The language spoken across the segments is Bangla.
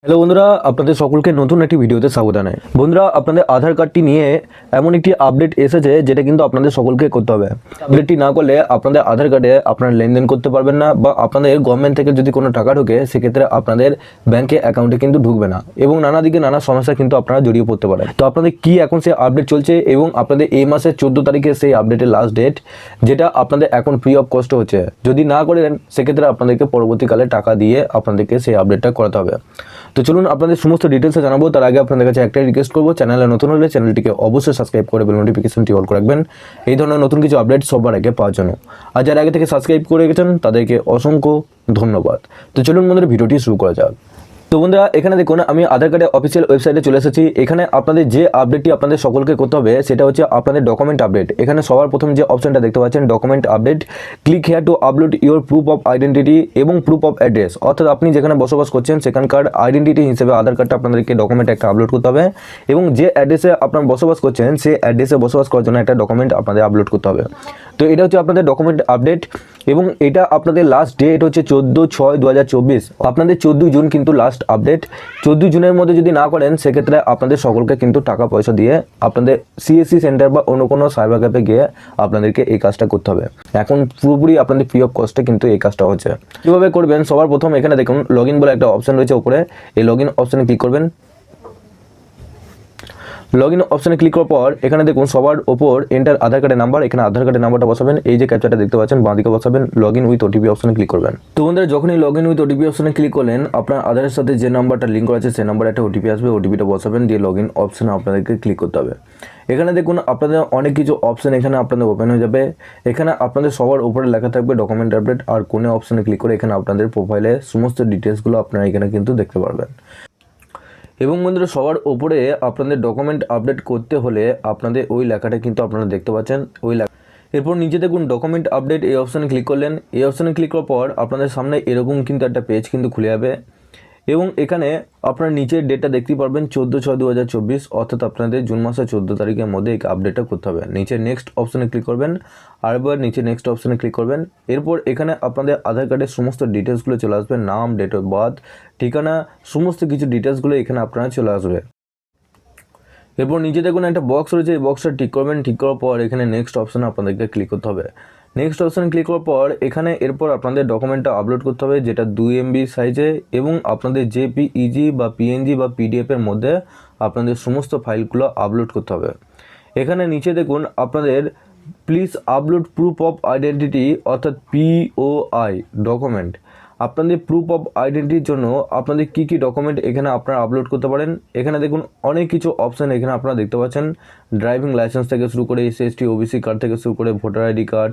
হ্যালো বন্ধুরা, আপনাদের সকলকে নতুন একটি ভিডিওতে স্বাগত জানাই। বন্ধুরা, আপনাদের আধার কার্ডটি নিয়ে এমন একটি আপডেট এসেছে যেটা কিন্তু আপনাদের সকলকে করতে হবে। আপডেটটি না করলে আপনাদের আধার কার্ডে আপনারা লেনদেন করতে পারবেন না, বা আপনাদের গভর্নমেন্ট থেকে যদি কোনো টাকা ঢোকে সেক্ষেত্রে আপনাদের ব্যাংকে অ্যাকাউন্টে কিন্তু ঢুকবে না, এবং নানা দিকে নানা সমস্যা কিন্তু আপনারা জড়িয়ে পড়তে পারেন। তো আপনাদের কি এখন সেই আপডেট চলছে, এবং আপনাদের এই মাসের 14 তারিখে সেই আপডেটের লাস্ট ডেট, যেটা আপনাদের এখন ফ্রি অফ কস্ট হচ্ছে। যদি না করেন সেক্ষেত্রে আপনাদেরকে পরবর্তীকালে টাকা দিয়ে আপনাদেরকে সেই আপডেটটা করাতে হবে। তো চলুন আপনাদের সমস্ত ডিটেলসে জানাবো। তার আগে আপনাদের কাছে একটাই রিকোয়েস্ট করবো, চ্যানেলে নতুন হলে চ্যানেলটিকে অবশ্যই সাবস্ক্রাইব করে বেল নোটিফিকেশনটি অল করে রাখবেন এই ধরনের নতুন কিছু আপডেট সবার আগে পাওয়ার জন্য। আর যারা আগে থেকে সাবস্ক্রাইব করে গেছেন তাদেরকে অসংখ্য ধন্যবাদ। তো চলুন বন্ধুরা, ভিডিওটি শুরু করা যাক। তো বন্ধুরা, এখানে দেখুন আমি আধার কার্ডের অফিসিয়াল ওয়েবসাইটে চলে এসেছি। এখানে আপনাদের যে আপডেটটি আপনাদের সকলকে করতে হবে সেটা হচ্ছে আপনাদের ডকুমেন্ট আপডেট। এখানে সবার প্রথম যে অপশনটা দেখতে পাচ্ছেন document update, click here two upload your proof of identity এবং প্রুফ অফ অ্যাড্রেস। অর্থাৎ আপনি যেখানে বসবাস করছেন সেখানকার আইডেন্টিটি হিসেবে আধার কার্ডটা আপনাদেরকে ডকুমেন্ট একটা আপলোড করতে হবে, এবং যে অ্যাড্রেসে আপনার বসবাস করছেন সেই অ্যাড্রেসে বসবাস করার জন্য একটা ডকুমেন্ট আপনাদের আপলোড করতে হবে। তো এটা হচ্ছে আপনাদের ডকুমেন্ট আপডেট, এবং এটা আপনাদের লাস্ট ডেট হচ্ছে 14/6/2024। আপনাদের 14 জুন কিন্তু লাস্ট আপডেট। 14 জুনের মধ্যে যদি না করেন সেক্ষেত্রে আপনাদের সকলকে কিন্তু টাকা পয়সা দিয়ে আপনাদের সিএসসি সেন্টার বা অন্য কোনো সাইবার ক্যাফে গিয়ে আপনাদেরকে এই কাজটা করতে হবে। এখন পুরোপুরি আপনাদের ফ্রি অফ কস্টে কিন্তু এই কাজটা হচ্ছে। কীভাবে করবেন, সবার প্রথম এখানে দেখুন লগ ইন বলে একটা অপশন রয়েছে উপরে, এই লগ ইন অপশানে ক্লিক করবেন। লগ ইন অপশানে ক্লিক করার পর এখানে দেখুন সবার ওপর এন্টার আধার কার্ডের নাম্বার, এখানে আধার কার্ডের নাম্বারটা বসাবেন। এই যে ক্যাপচারটা দেখতে পাচ্ছেন বাঁদিকে বসাবেন, লগ ইন উইথ ওটিপি অপশানে ক্লিক করবেন। তো বন্ধুরা, যখনই লগ ইন উইথ ওটিপি অপশানে ক্লিক করলেন আপনার আধারের সাথে যে নাম্বারটা লিঙ্ক করা আছে সেই নাম্বারে একটা ওটিপি আসবে, ওটিপিটা বসাবেন, দিয়ে লগ ইন অপশানে আপনাদেরকে ক্লিক করতে হবে। এখানে দেখুন আপনাদের অনেক কিছু অপশান এখানে আপনাদের ওপেন হয়ে যাবে। এখানে আপনাদের সবার উপরে লেখা থাকবে ডকুমেন্ট আপডেট, আর কোনে অপশানে ক্লিক করে এখানে আপনাদের প্রোফাইলে সমস্ত ডিটেলসগুলো আপনারা এখানে কিন্তু দেখতে পারবেন। এবং বন্ধুরা, সবার ওপরে আপনাদের ডকুমেন্ট আপডেট করতে হলে আপনাদের ওই লেখাটা কিন্তু আপনারা দেখতে পাচ্ছেন, ওই লেখা। এরপর নিচে দেখুন ডকুমেন্ট আপডেট, এই অপশানে ক্লিক করলেন। এই অপশানে ক্লিক করার পর আপনাদের সামনে এরকম কিন্তু একটা পেজ কিন্তু খুলে যাবে, এবং এখানে আপনার নিচের ডেটটা দেখতে পারবেন 14/6/2024, অর্থাৎ আপনাদের জুন মাসের 14 তারিখের মধ্যে এই আপডেটটা করতে হবে। নিচে নেক্সট অপশানে ক্লিক করবেন, আরেকবার নিচে নেক্সট অপশানে ক্লিক করবেন। এরপর এখানে আপনাদের আধার কার্ডের সমস্ত ডিটেলসগুলো চলে আসবে, নাম, ডেট অফ বার্থ, ঠিকানা, সমস্ত কিছু ডিটেলসগুলো এখানে আপনারা চলে আসবে। এরপর নিচে দেখুন একটা বক্স রয়েছে, এই বক্সটা টিক করবেন। ঠিক করার পর এখানে নেক্সট অপশানে আপনাদেরকে ক্লিক করতে হবে। নেক্সট অপশানে ক্লিক করার পর এখানে এরপর আপনাদের ডকুমেন্টটা আপলোড করতে হবে, যেটা 2 MB সাইজে, এবং আপনাদের জেপিইজি বা পিএনজি বা পিডিএফের মধ্যে আপনাদের সমস্ত ফাইলগুলো আপলোড করতে হবে। এখানে নিচে দেখুন আপনাদের please upload proof of identity, অর্থাৎ POI ডকুমেন্ট। আপনাদের প্রুফ অফ আইডেন্টিটির জন্য আপনাদের কী কী ডকুমেন্ট এখানে আপনারা আপলোড করতে পারেন। এখানে দেখুন অনেক কিছু অপশান এখানে আপনারা দেখতে পাচ্ছেন, ড্রাইভিং লাইসেন্স থেকে শুরু করে SST OBC কার্ড থেকে শুরু করে ভোটার ID কার্ড,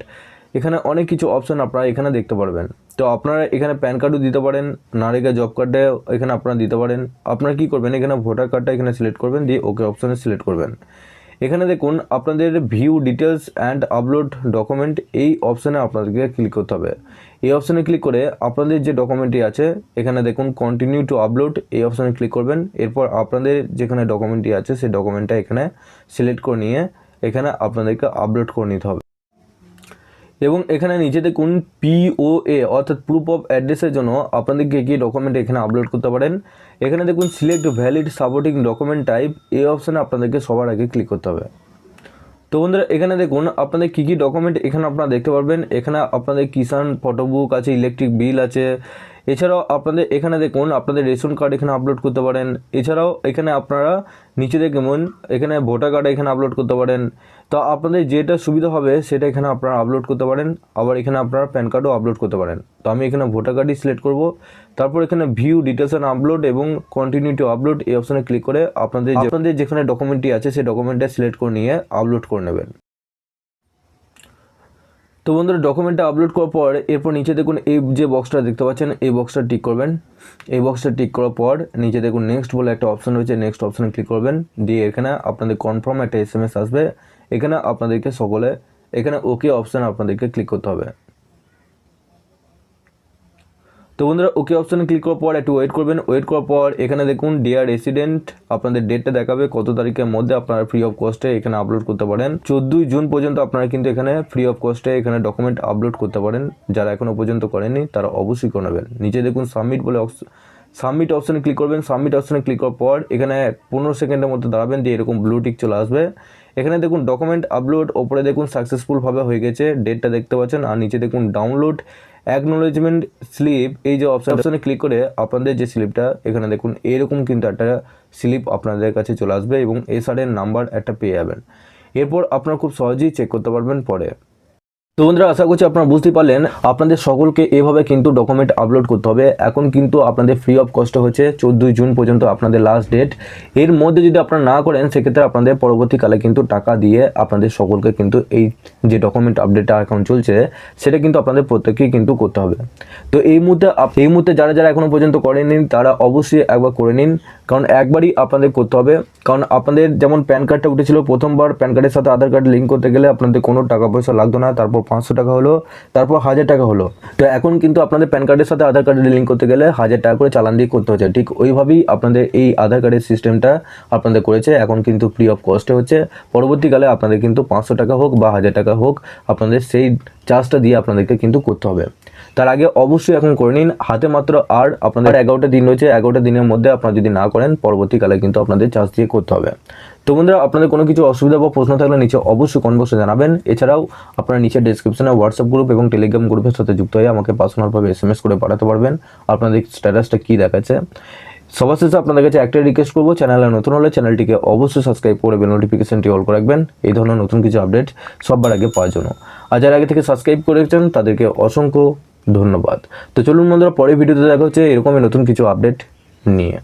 এখানে অনেক কিছু অপশান আপনারা এখানে দেখতে পারবেন। তো আপনারা এখানে প্যান কার্ডও দিতে পারেন, নারেগা জব কার্ডে এখানে আপনারা দিতে পারেন। আপনারা কী করবেন, এখানে ভোটার কার্ডটা এখানে সিলেক্ট করবেন, দিয়ে ওকে অপশানে সিলেক্ট করবেন। এখানে দেখুন আপনাদের view details and upload document, এই অপশানে আপনাদেরকে ক্লিক করতে হবে। এই অপশানে ক্লিক করে আপনাদের যে ডকুমেন্টটি আছে এখানে দেখুন কন্টিনিউ টু আপলোড, এই অপশানে ক্লিক করবেন। এরপর আপনাদের যেখানে ডকুমেন্টটি আছে সেই ডকুমেন্টটা এখানে সিলেক্ট করে নিয়ে এখানে আপনাদেরকে আপলোড করে নিতে হবে। এবং এখানে নিচে দেখুন POA অর্থাৎ প্রুফ অফ অ্যাড্রেসের জন্য আপনাদেরকে কী ডকুমেন্ট এখানে আপলোড করতে পারেন। এখানে দেখুন select valid supporting document type, এই অপশানে আপনাদেরকে সবার আগে ক্লিক করতে হবে। তো বন্ধুরা, এখানে দেখুন আপনাদের কী কী ডকুমেন্ট এখানে আপনারা দেখতে পারবেন। এখানে আপনাদের কিষাণ ফটোবুক আছে, ইলেকট্রিক বিল আছে, এছাড়াও আপনাদের এখানে দেখুন আপনাদের রেশন কার্ড এখানে আপলোড করতে পারেন। এছাড়াও এখানে আপনারা নিচে দেখুন এখানে ভোটার কার্ড এখানে আপলোড করতে পারেন। তো আপনাদের যেটা সুবিধা হবে সেটা এখানে আপনারা আপলোড করতে পারেন। আবার এখানে আপনারা প্যান কার্ডও আপলোড করতে পারেন। তো আমি এখানে ভোটার কার্ডই সিলেক্ট করব। তারপর এখানে ভিউ ডিটেলস অ্যান্ড আপলোড এবং কন্টিনিউ টু আপলোড, এই অপশানে ক্লিক করে আপনাদের যেখানে ডকুমেন্টটি আছে সেই ডকুমেন্টটা সিলেক্ট করে নিয়ে আপলোড করে নেবেন। তো বন্ধুরা, ডকুমেন্টটা আপলোড করার পর এরপর নিচে দেখুন এই যে বক্সটা দেখতে পাচ্ছেন, এই বক্সটা টিক করবেন। এই বক্সটা টিক করার পর নিচে দেখুন নেক্সট বলে একটা অপশান রয়েছে, নেক্সট অপশানে ক্লিক করবেন। দিয়ে এখানে আপনাদের কনফার্ম একটা SMS আসবে, এখানে আপনাদেরকে সকলে এখানে ওকে অপশানে আপনাদেরকে ক্লিক করতে হবে। তো বন্ধুরা, ওকে অপশানে ক্লিক করার পর একটু ওয়েট করবেন। ওয়েট করার পর এখানে দেখুন ডিয়ার রেসিডেন্ট, আপনাদের ডেটটা দেখাবে কত তারিখের মধ্যে আপনারা ফ্রি অফ কস্টে এখানে আপলোড করতে পারেন। 14 জুন পর্যন্ত আপনারা কিন্তু এখানে ফ্রি অফ কস্টে এখানে ডকুমেন্ট আপলোড করতে পারেন। যারা এখনও পর্যন্ত করেননি তারা অবশ্যই করে নেবেন। নিচে দেখুন সাবমিট অপশানে ক্লিক করবেন। সাবমিট অপশানে ক্লিক করার পর এখানে 15 সেকেন্ডের মধ্যে দাঁড়াবেন, দিয়ে এরকম ব্লু টিক চলে আসবে। এখানে দেখুন ডকুমেন্ট আপলোড, ওপরে দেখুন সাকসেসফুলভাবে হয়ে গেছে, ডেটটা দেখতে পাচ্ছেন। আর নিচে দেখুন ডাউনলোড অ্যাকনোলেজমেন্ট স্লিপ, এই যে অপশানে ক্লিক করে আপনাদের যে স্লিপটা এখানে দেখুন এরকম কিন্তু একটা স্লিপ আপনাদের কাছে চলে আসবে এবং এসআরের নাম্বার একটা পেয়ে যাবেন। এরপর আপনারা খুব সহজেই চেক করতে পারবেন পরে। তো বন্ধুরা, আশা করছি আপনারা বুঝতে পারলেন আপনাদের সকলকে এভাবে কিন্তু ডকুমেন্ট আপলোড করতে হবে। এখন কিন্তু আপনাদের ফ্রি অফ কস্ট হচ্ছে 14 জুন পর্যন্ত আপনাদের লাস্ট ডেট। এর মধ্যে যদি আপনারা না করেন সেক্ষেত্রে আপনাদের পরবর্তীকালে কিন্তু টাকা দিয়ে আপনাদের সকলকে কিন্তু এই যে ডকুমেন্ট আপডেটটা এখন চলছে সেটা কিন্তু আপনাদের প্রত্যেককেই কিন্তু করতে হবে। তো এই মুহূর্তে যারা যারা এখনো পর্যন্ত করেননি তারা অবশ্যই একবার করে নিন, কারণ একবারই আপনাদের করতে হবে। কারণ আপনাদের যেমন প্যান কার্ডটা উঠেছিল, প্রথমবার প্যান কার্ডের সাথে আধার কার্ড লিঙ্ক করতে গেলে আপনাদের কোনো টাকা পয়সা লাগতো না, তারপর 500 টাকা হলো, তারপর 1000 টাকা হলো। তো এখন কিন্তু আপনাদের প্যান কার্ডের সাথে আধার কার্ডের লিঙ্ক করতে গেলে 1000 টাকা করে চালান দিয়ে করতে হচ্ছে। ঠিক ওইভাবেই আপনাদের এই আধার কার্ডের সিস্টেমটা আপনাদের করেছে, এখন কিন্তু ফ্রি অফ কস্টে হচ্ছে। পরবর্তীকালে আপনাদের কিন্তু 500 টাকা হোক বা 1000 টাকা হোক আপনাদের সেই চার্জটা দিয়ে আপনাদেরকে কিন্তু করতে হবে। তার আগে অবশ্যই এখন করে নিন, হাতে মাত্র আর আপনাদের 11টা দিন রয়েছে। 11টা দিনের মধ্যে আপনারা যদি না করেন পরবর্তীকালে কিন্তু আপনাদের চার্জ দিয়ে করতে হবে। তো বন্ধুরা, আপনাদের কোনো কিছু অসুবিধা বা প্রশ্ন থাকলে নিচে অবশ্যই কমেন্ট বক্সে জানাবেন। এছাড়াও আপনারা নিচে ডেসক্রিপশনে হোয়াটসঅ্যাপ গ্রুপ এবং টেলিগ্রাম গ্রুপের সাথে যুক্ত হয়ে আমাকে পার্সোনালভাবে SMS করে পাঠাতে পারবেন আপনাদের স্ট্যাটাসটা কী দেখাচ্ছে। সবার শেষে আপনাদের কাছে একটাই রিকোয়েস্ট করবো, চ্যানেলে নতুন হলে চ্যানেলটিকে অবশ্যই সাবস্ক্রাইব করে বেল নোটিফিকেশনটি অল করে রাখবেন এই ধরনের নতুন কিছু আপডেট সবার আগে পাওয়ার জন্য। আর যারা আগে থেকে সাবস্ক্রাইব করেছেন তাদেরকে অসংখ্য ধন্যবাদ। তো চলুন বন্ধুরা, পরের ভিডিওতে দেখা হচ্ছে এরকমই নতুন কিছু আপডেট নিয়ে।